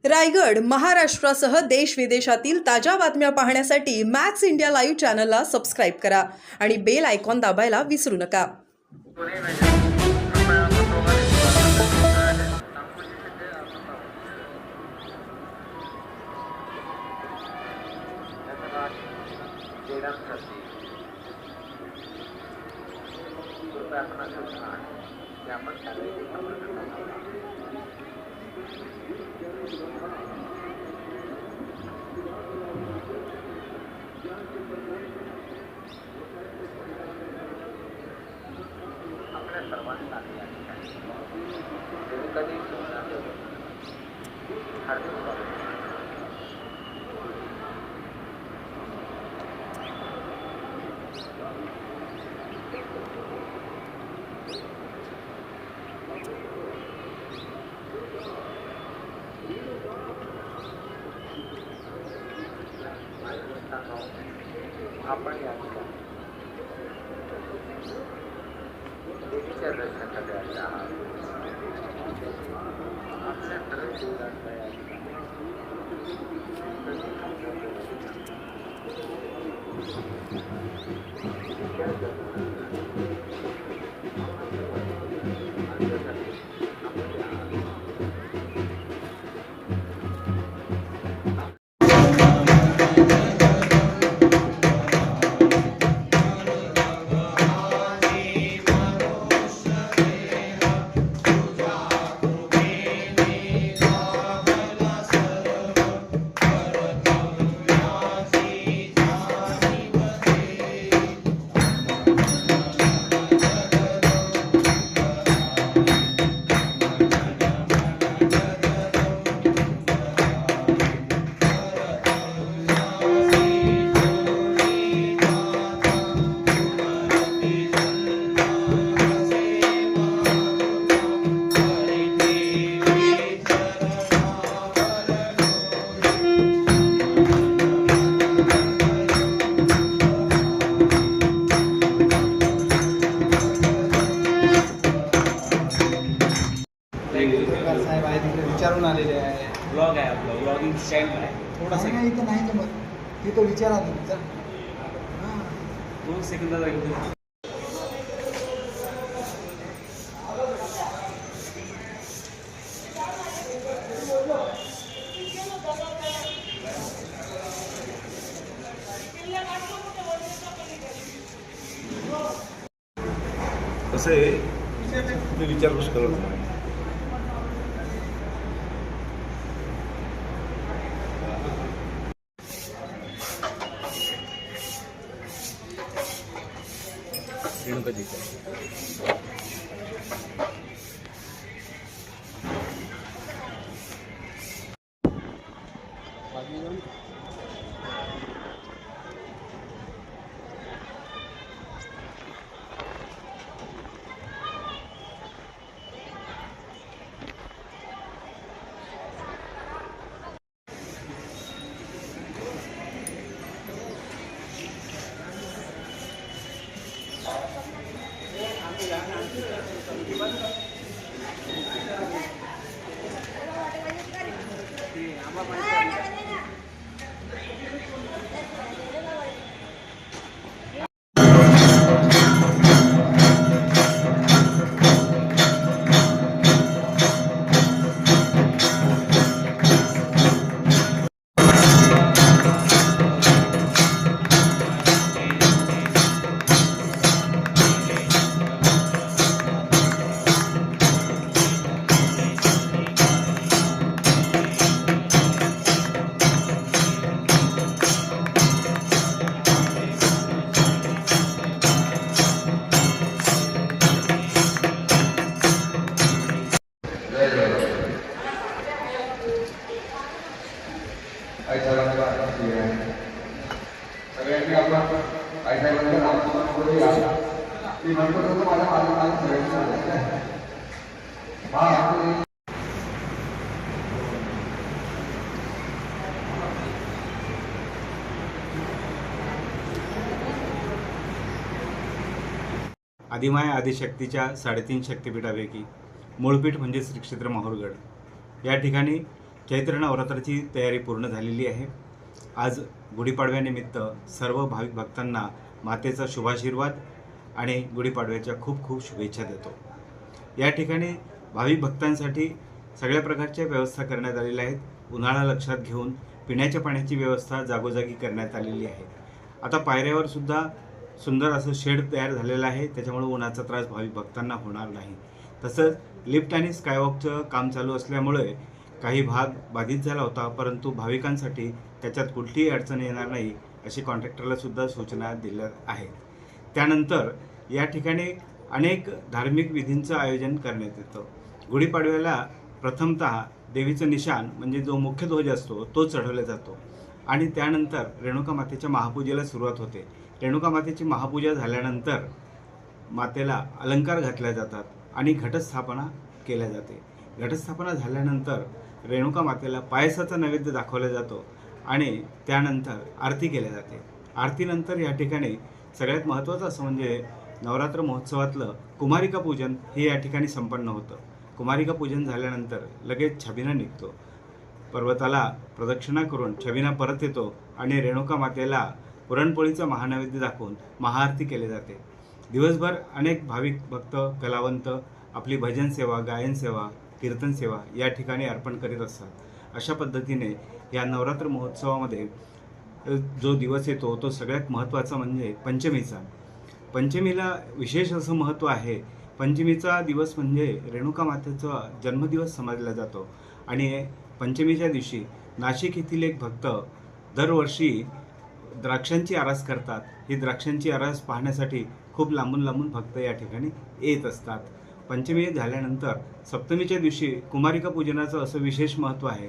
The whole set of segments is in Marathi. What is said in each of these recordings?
रायगड, महाराष्ट्रासह देश विदेशातील ताज्या बातम्या पाहण्यासाठी मॅक्स इंडिया लाईव्ह चॅनलला सबस्क्राईब करा आणि बेल आयकॉन दाबायला विसरू नका. आपण या देवीच्या दर्शनासाठी आले आहात. आपल्या सर्व जीवनात साहेब आहे तिकडे विचारून आलेले आहे. ब्लॉग आहे आपला ब्लॉगिंग स्टाईल आहे थोडासा नाही इथं नाही जमत तिथं विचारा तुमचा. हां 2 सेकंदाचा व्हिडिओ. कसं आहे ते विचारपूस करत नाही. सगळ्यांनी आपण आईसाहेबांच्या नावासमोर बोलूया. मी म्हणतो होतो माझ्या माझं सगळ्यांनी आदिमाय आदिशक्तीच्या 3.5 शक्तिपीठापैकी मूळपीठ म्हणजे श्री क्षेत्र माहूरगड. या ठिकाणी चैत्र नवरात्राची तयारी पूर्ण झालेली आहे. आज गुढीपाडव्यानिमित्त सर्व भाविक भक्तांना मातेचा शुभाशीर्वाद आणि गुढीपाडव्याच्या खूप खूप शुभेच्छा देतो. या ठिकाणी भाविक भक्तांसाठी सगळ्या प्रकारच्या व्यवस्था करण्यात आलेल्या आहेत. उन्हाळा लक्षात घेऊन पिण्याच्या पाण्याची व्यवस्था जागोजागी करण्यात आलेली आहे. आता पायऱ्यावर सुद्धा सुंदर असं शेड तयार झालेलं आहे, त्याच्यामुळे उन्हाचा त्रास भाविक भक्तांना होणार नाही. तसंच लिफ्ट आणि स्कायवॉकचं काम चालू असल्यामुळे काही भाग बाधित झाला होता, परंतु भाविकांसाठी त्याच्यात कुठलीही अडचण येणार नाही अशी कॉन्ट्रॅक्टरला सुद्धा सूचना दिल्या आहेत. त्यानंतर या ठिकाणी अनेक धार्मिक विधींचं आयोजन करण्यात येतं. गुढीपाडव्याला प्रथमतः देवीचं निशाण म्हणजे जो मुख्य ध्वज असतो तो चढवला जातो आणि त्यानंतर रेणुका मातेच्या महापूजेला सुरुवात होते. रेणुका मातेची महापूजा झाल्यानंतर मातेला अलंकार घातले जातात आणि घटस्थापना केल्या जाते. घटस्थापना झाल्यानंतर रेणुका मातेला पायसाचा नैवेद्य दाखवला जातो आणि त्यानंतर आरती केल्या जाते. आरतीनंतर या ठिकाणी सगळ्यात महत्त्वाचं असं म्हणजे नवरात्र महोत्सवातलं कुमारिका पूजन हे या ठिकाणी संपन्न होतं. कुमारिका पूजन झाल्यानंतर लगेच छबिना निघतो. पर्वताला प्रदक्षिणा करून छबिना परत येतो आणि रेणुका मातेला पुरणपोळीचं महानैवेद्य दाखवून महाआरती केली जाते. दिवसभर अनेक भाविक भक्त कलावंत आपली भजन सेवा, गायन सेवा, कीर्तन सेवा या ठिकाणी अर्पण करीत असतात. अशा पद्धतीने या नवरात्र महोत्सवामध्ये जो दिवस येतो तो सगळ्यात महत्त्वाचा म्हणजे पंचमीचा. पंचमीला विशेष असं महत्त्व आहे. पंचमीचा दिवस म्हणजे रेणुका मातेचा जन्मदिवस समजला जातो आणि पंचमीच्या दिवशी नाशिक येथील एक भक्त दरवर्षी द्राक्षांची आरास करतात. ही द्राक्षांची आरास पाहण्यासाठी खूप लांबून लांबून भक्त या ठिकाणी येत असतात. पंचमी झाल्यानंतर सप्तमीच्या दिवशी कुमारिका पूजनाचं असं विशेष महत्त्व आहे.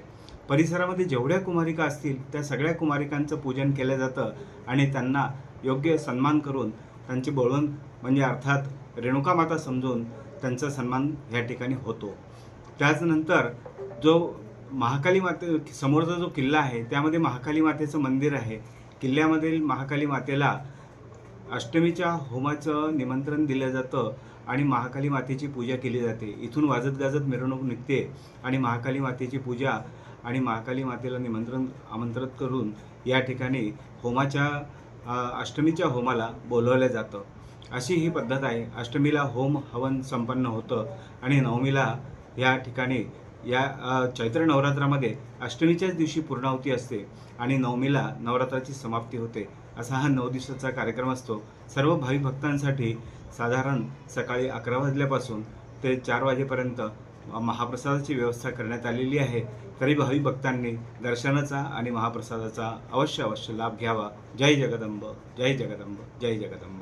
परिसरामध्ये जेवढ्या कुमारिका असतील त्या सगळ्या कुमारिकांचं पूजन केलं जातं आणि त्यांना योग्य सन्मान करून त्यांची बोलवण म्हणजे अर्थात रेणुका माता समजून त्यांचा सन्मान या ठिकाणी होतो. त्याचनंतर जो महाकाली माते समोरचा जो किल्ला आहे त्यामध्ये महाकाली मातेचं मंदिर आहे. किल्ल्यामधील महाकाली मातेला अष्टमीच्या होमाचं निमंत्रण दिलं जातं आणि महाकाली मातेची पूजा केली जाते. इथून वाजत गाजत मिरवणूक निघते आणि महाकाली मातेची पूजा आणि महाकाली मातेला आमंत्रित करून या ठिकाणी अष्टमीच्या होमाला बोलवलं जातं. अशी ही पद्धत आहे. अष्टमीला होम हवन संपन्न होतं आणि नवमीला या ठिकाणी या चैत्र नवरात्रामध्ये अष्टमीच्याच दिवशी पूर्णाहुती असते आणि नवमीला नवरात्राची समाप्ती होते. असा हा 9 दिवसाचा कार्यक्रम असतो. सर्व भाविक भक्तांसाठी साधारण सकाळी 11 वाजल्यापासून ते 4 वाजेपर्यंत महाप्रसादाची व्यवस्था करण्यात आलेली आहे. तरी भाविक भक्तांनी दर्शनाचा आणि महाप्रसादाचा अवश्य लाभ घ्यावा. जय जगदंब, जय जगदंब, जय जगदंब.